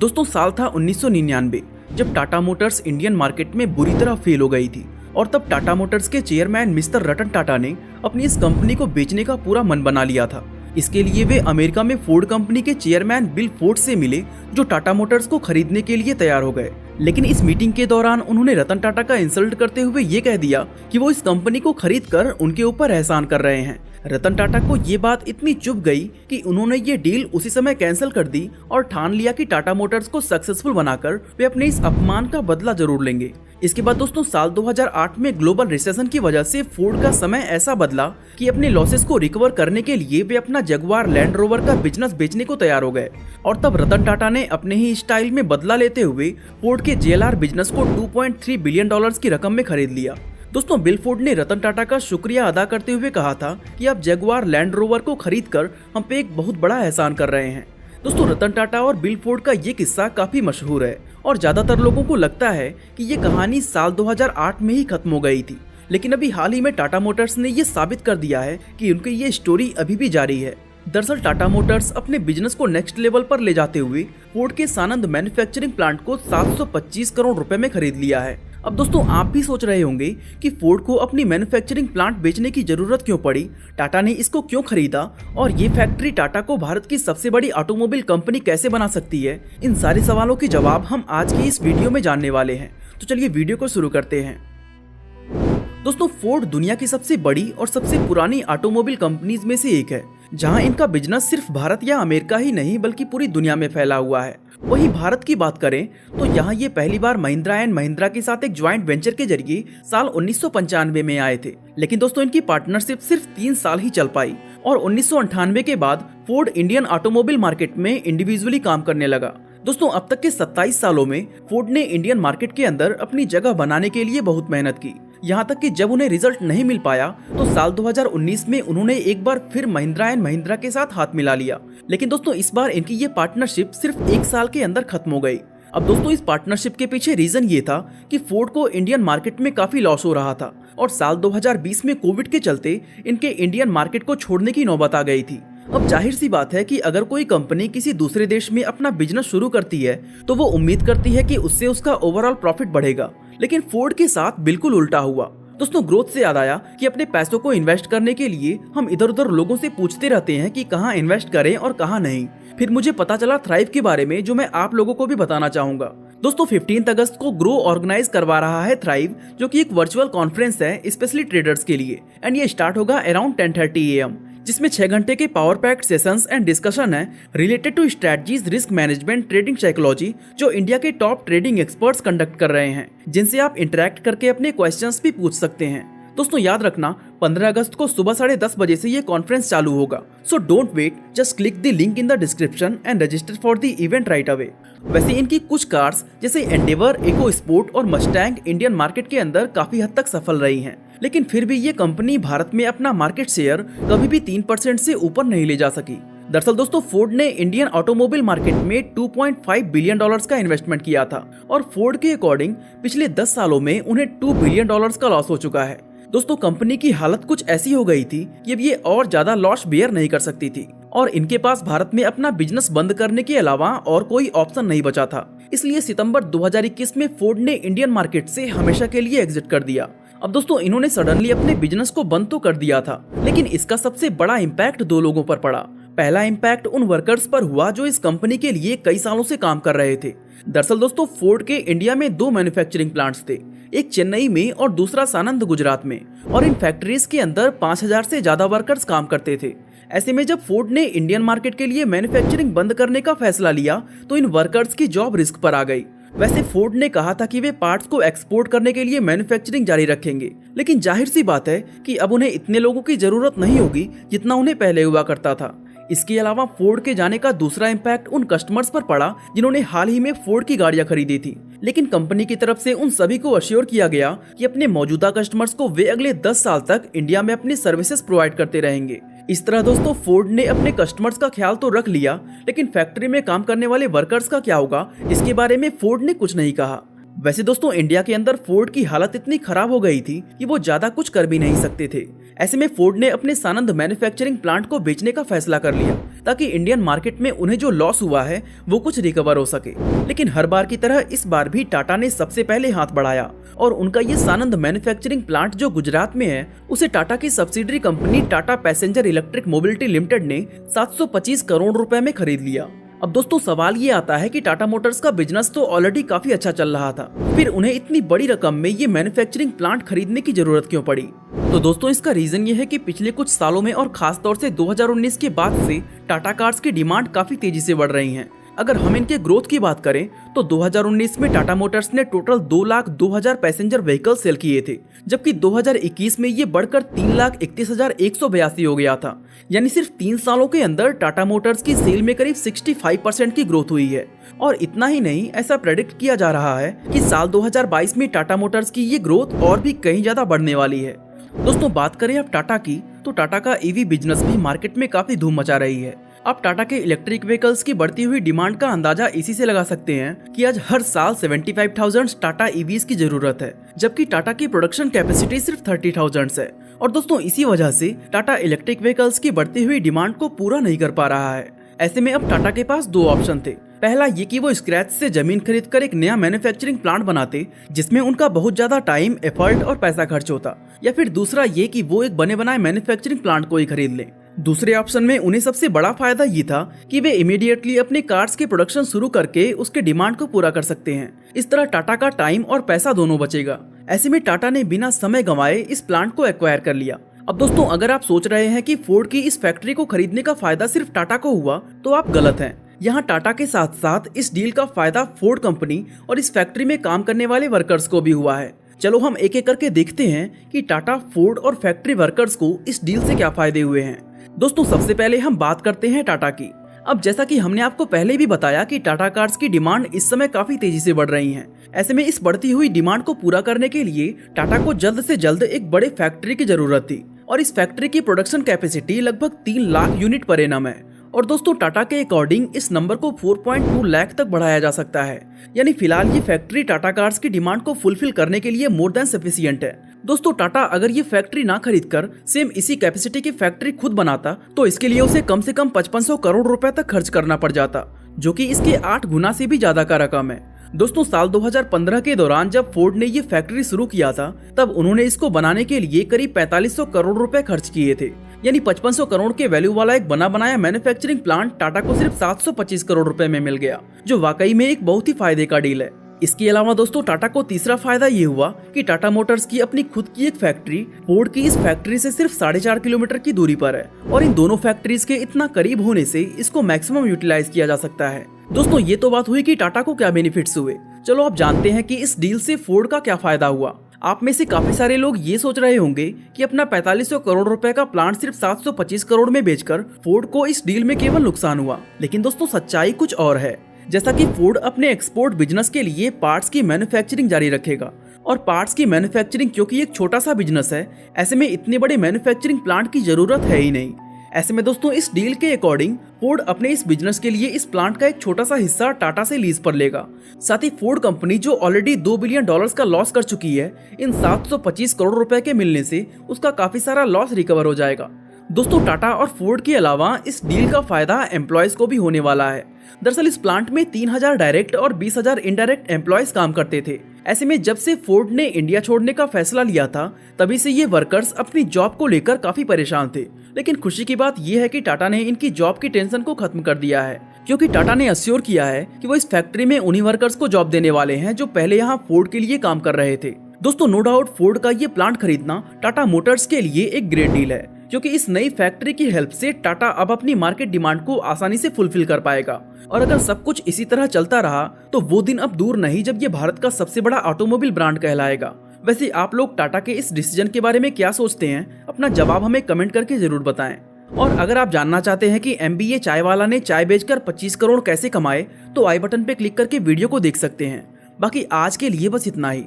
दोस्तों साल था 1999 जब टाटा मोटर्स इंडियन मार्केट में बुरी तरह फेल हो गई थी और तब टाटा मोटर्स के चेयरमैन मिस्टर रतन टाटा ने अपनी इस कंपनी को बेचने का पूरा मन बना लिया था। इसके लिए वे अमेरिका में फोर्ड कंपनी के चेयरमैन बिल फोर्ड से मिले जो टाटा मोटर्स को खरीदने के लिए तैयार हो गए। लेकिन इस मीटिंग के दौरान उन्होंने रतन टाटा का इंसल्ट करते हुए ये कह दिया कि वो इस कंपनी को खरीद कर उनके ऊपर एहसान कर रहे हैं। रतन टाटा को ये बात इतनी चुभ गई कि उन्होंने ये डील उसी समय कैंसिल कर दी और ठान लिया कि टाटा मोटर्स को सक्सेसफुल बनाकर वे अपने इस अपमान का बदला जरूर लेंगे। इसके बाद दोस्तों साल 2008 में ग्लोबल रिसेशन की वजह से फोर्ड का समय ऐसा बदला कि अपने लॉसेस को रिकवर करने के लिए वे अपना जगुआर लैंड रोवर का बिजनेस बेचने को तैयार हो गए और तब रतन टाटा ने अपने ही स्टाइल में बदला लेते हुए फोर्ड के JLR बिजनेस को 2.3 बिलियन डॉलर्स की रकम में खरीद लिया। दोस्तों बिल फोर्ड ने रतन टाटा का शुक्रिया अदा करते हुए कहा था कि आप जगुआर लैंड रोवर को खरीद कर हम पे एक बहुत बड़ा एहसान कर रहे हैं। दोस्तों रतन टाटा और बिल फोर्ड का ये किस्सा काफी मशहूर है और ज्यादातर लोगों को लगता है कि ये कहानी साल 2008 में ही खत्म हो गई थी, लेकिन अभी हाल ही में टाटा मोटर्स ने ये साबित कर दिया है कि उनकी ये स्टोरी अभी भी जारी है। दरअसल टाटा मोटर्स अपने बिजनेस को नेक्स्ट लेवल पर ले जाते हुए फोर्ड के सानंद मैन्युफैक्चरिंग प्लांट को 725 करोड़ रुपए में खरीद लिया है। अब दोस्तों आप भी सोच रहे होंगे कि फोर्ड को अपनी मैन्युफैक्चरिंग प्लांट बेचने की जरूरत क्यों पड़ी, टाटा ने इसको क्यों खरीदा और ये फैक्ट्री टाटा को भारत की सबसे बड़ी ऑटोमोबाइल कंपनी कैसे बना सकती है। इन सारे सवालों के जवाब हम आज की इस वीडियो में जानने वाले हैं, तो चलिए वीडियो को शुरू करते हैं। दोस्तों फोर्ड दुनिया की सबसे बड़ी और सबसे पुरानी ऑटोमोबाइल कंपनीज में से एक है, जहां इनका बिजनेस सिर्फ भारत या अमेरिका ही नहीं बल्कि पूरी दुनिया में फैला हुआ है। वहीं भारत की बात करें तो यहाँ ये पहली बार महिंद्रा एंड महिंद्रा के साथ एक ज्वाइंट वेंचर के जरिए साल 1995 में आए थे, लेकिन दोस्तों इनकी पार्टनरशिप सिर्फ 3 साल ही चल पाई और 1998 के बाद फोर्ड इंडियन ऑटोमोबाइल मार्केट में इंडिविजुअली काम करने लगा। दोस्तों अब तक के 27 सालों में फोर्ड ने इंडियन मार्केट के अंदर अपनी जगह बनाने के लिए बहुत मेहनत की, यहाँ तक कि जब उन्हें रिजल्ट नहीं मिल पाया तो साल 2019 में उन्होंने एक बार फिर महिंद्रा एंड महिंद्रा के साथ हाथ मिला लिया। लेकिन दोस्तों इस बार इनकी ये पार्टनरशिप सिर्फ 1 साल के अंदर खत्म हो गई। अब दोस्तों इस पार्टनरशिप के पीछे रीजन ये था कि फोर्ड को इंडियन मार्केट में काफी लॉस हो रहा था और साल 2020 में कोविड के चलते इनके इंडियन मार्केट को छोड़ने की नौबत आ गई थी। अब जाहिर सी बात है कि अगर कोई कंपनी किसी दूसरे देश में अपना बिजनेस शुरू करती है तो वो उम्मीद करती है कि उससे उसका ओवरऑल प्रॉफिट बढ़ेगा, लेकिन फोर्ड के साथ बिल्कुल उल्टा हुआ। दोस्तों ग्रोथ से याद आया कि अपने पैसों को इन्वेस्ट करने के लिए हम इधर उधर लोगों से पूछते रहते हैं कि कहाँ इन्वेस्ट करें और कहाँ नहीं। फिर मुझे पता चला थ्राइव के बारे में, जो मैं आप लोगों को भी बताना चाहूंगा। दोस्तों 15 अगस्त को ग्रो ऑर्गेनाइज करवा रहा है थ्राइव, जो कि एक वर्चुअल कॉन्फ्रेंस है स्पेशली ट्रेडर्स के लिए, एंड ये स्टार्ट होगा अराउंड 10:30 AM, जिसमें 6 घंटे के power packed sessions and discussion है related to strategies, risk management, trading psychology, जो इंडिया के टॉप ट्रेडिंग एक्सपर्ट्स कंडक्ट कर रहे हैं, जिनसे आप इंटरेक्ट करके अपने क्वेश्चंस भी पूछ सकते हैं। दोस्तों याद रखना 15 अगस्त को सुबह 10:30 बजे से ये कॉन्फ्रेंस चालू होगा, so don't wait, just click the link in the description and register for the event right away. वैसे इनकी कुछ कार्स जैसे एंडेवर, इको स्पोर्ट और मस्टैंग इंडियन मार्केट के अंदर काफी हद तक सफल रही हैं, लेकिन फिर भी ये कंपनी भारत में अपना मार्केट शेयर कभी भी 3% से ऊपर नहीं ले जा सकी। दरअसल दोस्तों फोर्ड ने इंडियन ऑटोमोबाइल मार्केट में 2.5 बिलियन डॉलर्स का इन्वेस्टमेंट किया था और फोर्ड के अकॉर्डिंग पिछले 10 सालों में उन्हें 2 बिलियन डॉलर्स का लॉस हो चुका है। दोस्तों कंपनी की हालत कुछ ऐसी हो गई थी कि अब ये और ज्यादा लॉस बेयर नहीं कर सकती थी और इनके पास भारत में अपना बिजनेस बंद करने के अलावा और कोई ऑप्शन नहीं बचा था। इसलिए सितंबर 2021 में फोर्ड ने इंडियन मार्केट से हमेशा के लिए एग्जिट कर दिया। अब दोस्तों इन्होंने सडनली अपने बिजनेस को बंद तो कर दिया था, लेकिन इसका सबसे बड़ा इम्पैक्ट 2 लोगों पर पड़ा। पहला इम्पैक्ट उन वर्कर्स पर हुआ जो इस कंपनी के लिए कई सालों से काम कर रहे थे। दरअसल दोस्तों फोर्ड के इंडिया में 2 मैन्युफैक्चरिंग प्लांट्स थे, एक चेन्नई में और दूसरा सानंद गुजरात में, और इन फैक्ट्रीज के अंदर 5000 से ज्यादा वर्कर्स काम करते थे। ऐसे में जब फोर्ड ने इंडियन मार्केट के लिए मैन्युफैक्चरिंग बंद करने का फैसला लिया तो इन वर्कर्स की जॉब रिस्क पर आ गई। वैसे फोर्ड ने कहा था कि वे पार्ट्स को एक्सपोर्ट करने के लिए मैन्युफैक्चरिंग जारी रखेंगे, लेकिन जाहिर सी बात है कि अब उन्हें इतने लोगों की जरूरत नहीं होगी जितना उन्हें पहले हुआ करता था। इसके अलावा फोर्ड के जाने का दूसरा इम्पैक्ट उन कस्टमर्स पर पड़ा जिन्होंने हाल ही में फोर्ड की गाड़ियां खरीदी थी, लेकिन कंपनी की तरफ से उन सभी को अश्योर किया गया कि अपने मौजूदा कस्टमर्स को वे अगले 10 साल तक इंडिया में अपनी सर्विसेज प्रोवाइड करते रहेंगे। इस तरह दोस्तों फोर्ड ने अपने कस्टमर्स का ख्याल तो रख लिया, लेकिन फैक्ट्री में काम करने वाले वर्कर्स का क्या होगा, इसके बारे में फोर्ड ने कुछ नहीं कहा। वैसे दोस्तों इंडिया के अंदर फोर्ड की हालत इतनी खराब हो गई थी कि वो ज्यादा कुछ कर भी नहीं सकते थे। ऐसे में फोर्ड ने अपने सानंद मैन्युफैक्चरिंग प्लांट को बेचने का फैसला कर लिया ताकि इंडियन मार्केट में उन्हें जो लॉस हुआ है वो कुछ रिकवर हो सके। लेकिन हर बार की तरह इस बार भी टाटा ने सबसे पहले हाथ बढ़ाया और उनका ये सानंद मैन्युफैक्चरिंग प्लांट जो गुजरात में है उसे टाटा की subsidiary company Tata passenger electric mobility limited ने 725 करोड़ रुपए में खरीद लिया। अब दोस्तों सवाल ये आता है कि टाटा मोटर्स का बिजनेस तो ऑलरेडी काफी अच्छा चल रहा था, फिर उन्हें इतनी बड़ी रकम में ये मैन्युफैक्चरिंग प्लांट खरीदने की जरूरत क्यों पड़ी? तो दोस्तों इसका रीजन ये है कि पिछले कुछ सालों में और खास तौर से 2019 के बाद से टाटा कार्स की डिमांड काफी तेजी से बढ़ रही है। अगर हम इनके ग्रोथ की बात करें तो 2019 में टाटा मोटर्स ने टोटल 2,02,000 पैसेंजर व्हीकल सेल किए थे, जबकि 2021 में ये बढ़कर 3,31,182 हो गया था। यानी सिर्फ 3 सालों के अंदर टाटा मोटर्स की सेल में करीब 65% की ग्रोथ हुई है। और इतना ही नहीं, ऐसा प्रेडिक्ट किया जा रहा है कि साल 2022 में टाटा मोटर्स की ये ग्रोथ और भी कहीं ज्यादा बढ़ने वाली है। दोस्तों बात करें अब टाटा की, तो टाटा का ईवी बिजनेस भी मार्केट में काफी धूम मचा रही है। आप टाटा के इलेक्ट्रिक व्हीकल्स की बढ़ती हुई डिमांड का अंदाजा इसी से लगा सकते हैं कि आज हर साल 75,000 टाटा ईवीज की जरूरत है, जबकि टाटा की प्रोडक्शन कैपेसिटी सिर्फ 30,000 है। और दोस्तों इसी वजह से टाटा इलेक्ट्रिक व्हीकल्स की बढ़ती हुई डिमांड को पूरा नहीं कर पा रहा है। ऐसे में अब टाटा के पास 2 ऑप्शन थे। पहला ये कि वो स्क्रैच से जमीन खरीदकर एक नया मैन्युफैक्चरिंग प्लांट बनाते जिसमें उनका बहुत ज्यादा टाइम, एफर्ट और पैसा खर्च होता, या फिर दूसरा ये कि वो एक बने बनाए मैन्युफैक्चरिंग प्लांट को ही खरीद लें। दूसरे ऑप्शन में उन्हें सबसे बड़ा फायदा ये था कि वे इमीडिएटली अपने कार्स के प्रोडक्शन शुरू करके उसके डिमांड को पूरा कर सकते हैं। इस तरह टाटा का टाइम और पैसा दोनों बचेगा। ऐसे में टाटा ने बिना समय गंवाए इस प्लांट को एक्वायर कर लिया। अब दोस्तों अगर आप सोच रहे हैं कि फोर्ड की इस फैक्ट्री को खरीदने का फायदा सिर्फ टाटा को हुआ, तो आप गलत हैं। यहाँ टाटा के साथ साथ इस डील का फायदा फोर्ड कंपनी और इस फैक्ट्री में काम करने वाले वर्कर्स को भी हुआ है। चलो हम एक एक करके देखते हैं कि टाटा, फोर्ड और फैक्ट्री वर्कर्स को इस डील से क्या फायदे हुए हैं। दोस्तों सबसे पहले हम बात करते हैं टाटा की। अब जैसा कि हमने आपको पहले भी बताया कि टाटा कार्स की डिमांड इस समय काफी तेजी से बढ़ रही है। ऐसे में इस बढ़ती हुई डिमांड को पूरा करने के लिए टाटा को जल्द से जल्द एक बड़े फैक्ट्री की जरूरत थी और इस फैक्ट्री की प्रोडक्शन कैपेसिटी लगभग 3 लाख यूनिट पर एनम है। और दोस्तों टाटा के अकॉर्डिंग इस नंबर को 4.2 लाख तक बढ़ाया जा सकता है। यानी फिलहाल ये फैक्ट्री टाटा कार्स की डिमांड को फुलफिल करने के लिए मोर देन सफिशिएंट है। दोस्तों टाटा अगर ये फैक्ट्री ना खरीदकर सेम इसी कैपेसिटी की फैक्ट्री खुद बनाता तो इसके लिए उसे कम से कम 5500 करोड़ रुपए तक खर्च करना पड़ जाता, जो कि इसके 8 गुना से भी ज्यादा का रकम है। दोस्तों साल 2015 के दौरान जब फोर्ड ने ये फैक्ट्री शुरू किया था तब उन्होंने इसको बनाने के लिए करीब 4500 करोड़ रुपए खर्च किए थे। यानी 5500 करोड़ के वैल्यू वाला एक बना बनाया मैन्युफैक्चरिंग प्लांट टाटा को सिर्फ 725 करोड़ रुपए में मिल गया, जो वाकई में एक बहुत ही फायदे का डील है। इसके अलावा दोस्तों टाटा को तीसरा फायदा ये हुआ कि टाटा मोटर्स की अपनी खुद की एक फैक्ट्री फोर्ड की इस फैक्ट्री से सिर्फ 4.5 किलोमीटर की दूरी पर है और इन दोनों फैक्ट्रीज के इतना करीब होने से इसको मैक्सिमम यूटिलाइज किया जा सकता है। दोस्तों ये तो बात हुई कि टाटा को क्या बेनिफिट्स हुए। चलो अब जानते हैं कि इस डील से फोर्ड का क्या फायदा हुआ। आप में से काफी सारे लोग ये सोच रहे होंगे कि अपना 4500 करोड़ रुपए का प्लांट सिर्फ 725 करोड़ में बेचकर फोर्ड को इस डील में केवल नुकसान हुआ, लेकिन दोस्तों सच्चाई कुछ और है। जैसा कि फोर्ड अपने एक्सपोर्ट बिजनेस के लिए पार्ट्स की मैन्युफैक्चरिंग जारी रखेगा और पार्ट्स की मैन्युफैक्चरिंग क्योंकि एक छोटा सा बिजनेस है, ऐसे में इतने बड़े मैन्युफैक्चरिंग प्लांट की जरूरत है ही नहीं। ऐसे में दोस्तों इस डील के अकॉर्डिंग फोर्ड अपने इस बिजनेस के लिए इस प्लांट का एक छोटा सा हिस्सा टाटा से लीज पर लेगा। साथ ही फोर्ड कंपनी जो ऑलरेडी $2 बिलियन का लॉस कर चुकी है, इन 725 करोड़ रुपए के मिलने से उसका काफी सारा लॉस रिकवर हो जाएगा। दोस्तों टाटा और फोर्ड के अलावा इस डील का फायदा एम्प्लॉयज को भी होने वाला है। दरअसल इस प्लांट में 3000 डायरेक्ट और 20,000 इनडायरेक्ट एम्प्लॉयज काम करते थे। ऐसे में जब से फोर्ड ने इंडिया छोड़ने का फैसला लिया था तभी से ये वर्कर्स अपनी जॉब को लेकर काफी परेशान थे, लेकिन खुशी की बात यह है कि टाटा ने इनकी जॉब की टेंशन को खत्म कर दिया है, क्योंकि टाटा ने अश्योर किया है कि वो इस फैक्ट्री में उन्हीं वर्कर्स को जॉब देने वाले हैं जो पहले यहाँ फोर्ड के लिए काम कर रहे थे। दोस्तों नो डाउट फोर्ड का ये प्लांट खरीदना टाटा मोटर्स के लिए एक ग्रेट डील है, क्योंकि इस नई फैक्ट्री की हेल्प से टाटा अब अपनी मार्केट डिमांड को आसानी से फुलफिल कर पाएगा। और अगर सब कुछ इसी तरह चलता रहा तो वो दिन अब दूर नहीं जब ये भारत का सबसे बड़ा ऑटोमोबाइल ब्रांड कहलाएगा। वैसे आप लोग टाटा के इस डिसीजन के बारे में क्या सोचते हैं, अपना जवाब हमें कमेंट करके जरूर बताएं। और अगर आप जानना चाहते हैं कि MBA चाय वाला ने चाय बेचकर 25 करोड़ कैसे कमाए, तो आई बटन पे क्लिक करके वीडियो को देख सकते हैं। बाकी आज के लिए बस इतना ही।